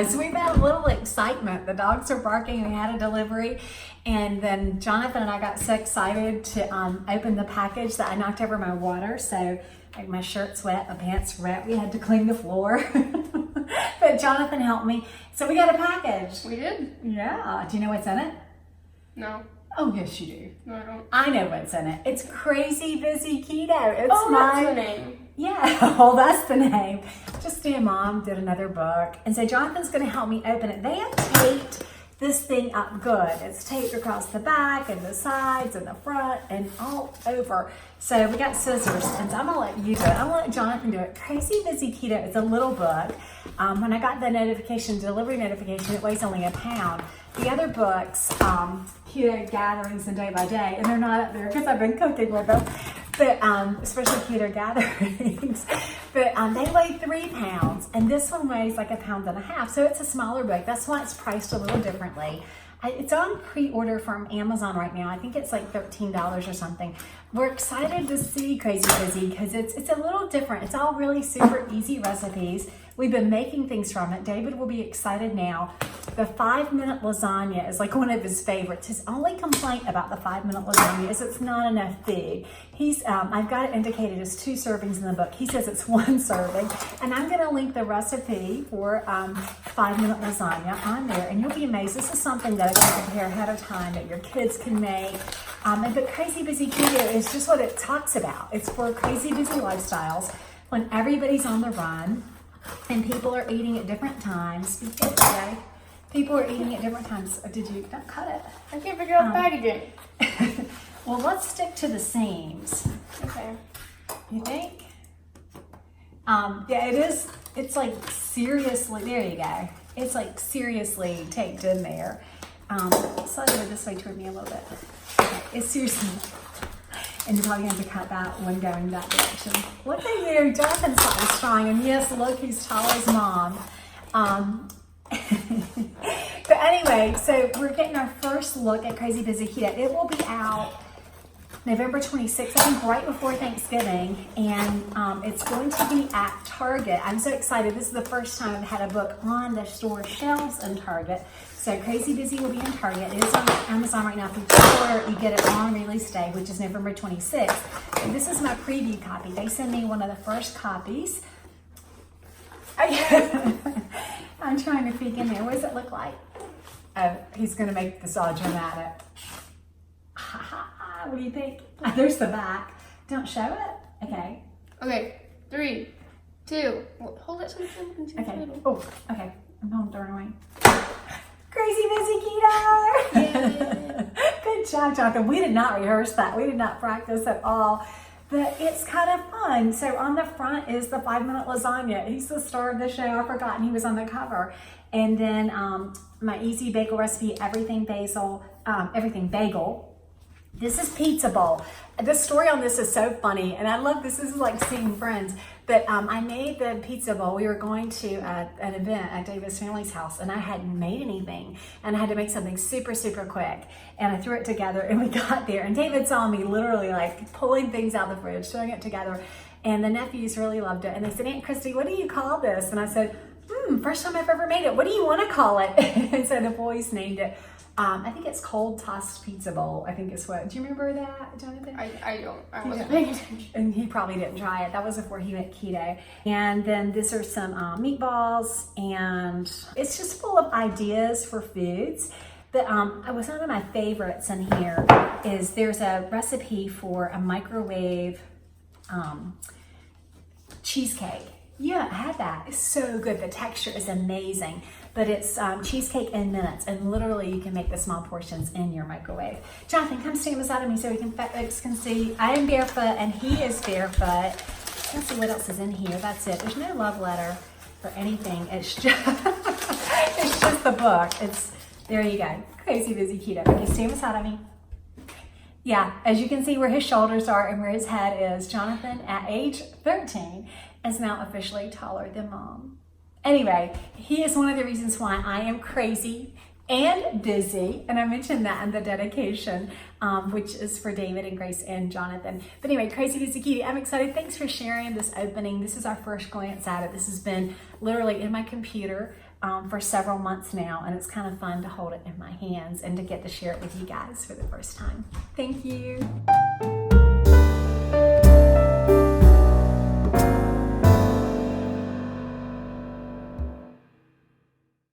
know, so we've had a little excitement. The dogs are barking. We had a delivery. And then Jonathan and I got so excited to open the package that I knocked over my water. So like my shirt's wet, my pants wet. We had to clean the floor. But Jonathan helped me. So we got a package. We did? Yeah. Do you know what's in it? No. Oh, yes, you do. No, I don't. I know what's in it. It's Crazy Busy Keto. It's that's the name. Yeah, well, that's the name. Just me and Mom did another book. And so Jonathan's going to help me open it. They have taped this thing up good. It's taped across the back and the sides and the front and all over. So we got scissors, and so I'm gonna let you do it. I'm gonna let Jonathan do it. Crazy Busy Keto. It's a little book. When I got the delivery notification, it weighs only a pound. The other books, Keto Gatherings and Day by Day, and they're not up there because I've been cooking with them, but especially Keto Gatherings, but they weigh 3 pounds, and this one weighs like 1.5 pounds, so it's a smaller book. That's why it's priced a little differently. It's on pre-order from Amazon right now. I think it's like $13 or something. We're excited to see Crazy Busy because it's a little different. It's all really super easy recipes. We've been making things from it. David will be excited now. The 5-minute lasagna is like one of his favorites. His only complaint about the 5-minute lasagna is it's not enough big. I've got it indicated as 2 servings in the book. He says it's 1 serving. And I'm gonna link the recipe for 5-minute lasagna on there, and you'll be amazed. This is something that I can prepare ahead of time that your kids can make. But Crazy Busy Keto is just what it talks about. It's for crazy busy lifestyles when everybody's on the run and people are eating at different times. People are eating at different times. Don't cut it. I can't figure out the packaging. Well, let's stick to the seams. Okay. You think? Yeah, it is. It's like seriously, there you go. It's like seriously taped in there. Slide it this way toward me a little bit. Okay, it's seriously. And you're probably going to cut that one going that direction. Look at you, Jonathan's so strong. And yes, look, he's tall as Mom. But anyway, so we're getting our first look at Crazy Busy Keto. It will be out November 26th, I think right before Thanksgiving. And it's going to be at Target. I'm so excited. This is the first time I've had a book on the store shelves in Target. So Crazy Busy will be in Target. It is on Amazon right now. If you pre-order, you get it on release day, which is November 26th. And this is my preview copy. They sent me one of the first copies. I'm trying to peek in there. What does it look like? Oh, he's going to make this all dramatic. What do you think? Oh, there's the back. Don't show it. Okay. Okay. 3, 2. Well, hold it so you can see. Okay. Oh, okay. I'm going to throw it away. Crazy Busy Keto! Yeah. Good job, Jonathan. We did not rehearse that. We did not practice at all. But it's kind of fun. So on the front is the 5-minute lasagna. He's the star of the show. I forgot he was on the cover. And then my easy bagel recipe, everything bagel. This is pizza bowl. The story on this is so funny, and I love this. This is like seeing friends. But I made the pizza bowl. We were going to an event at David's family's house, and I hadn't made anything, and I had to make something super, super quick. And I threw it together, and we got there, and David saw me literally like pulling things out of the fridge, throwing it together, and the nephews really loved it. And they said, Aunt Kristie, what do you call this? And I said, first time I've ever made it. What do you want to call it? And so the boys named it. I think it's cold tossed pizza bowl. I think is what. Do you remember that, Jonathan? I don't. I wasn't paying attention. And he probably didn't try it. That was before he went keto. And then these are some meatballs, and it's just full of ideas for foods. But one of my favorites in here is there's a recipe for a microwave cheesecake. Yeah, I had that. It's so good. The texture is amazing. But it's cheesecake in minutes, and literally you can make the small portions in your microwave. Jonathan, come stand beside of me so folks can see. I am barefoot and he is barefoot. Let's see what else is in here. That's it. There's no love letter or anything. It's just it's just the book. There you go. Crazy Busy Keto. Okay, stand beside of me. Yeah, as you can see where his shoulders are and where his head is, Jonathan at age 13 is now officially taller than Mom. Anyway, he is one of the reasons why I am crazy and busy, and I mentioned that in the dedication, which is for David and Grace and Jonathan. But anyway, Crazy Busy Keto, I'm excited. Thanks for sharing this opening. This is our first glance at it. This has been literally in my computer for several months now, and it's kind of fun to hold it in my hands and to get to share it with you guys for the first time. Thank you.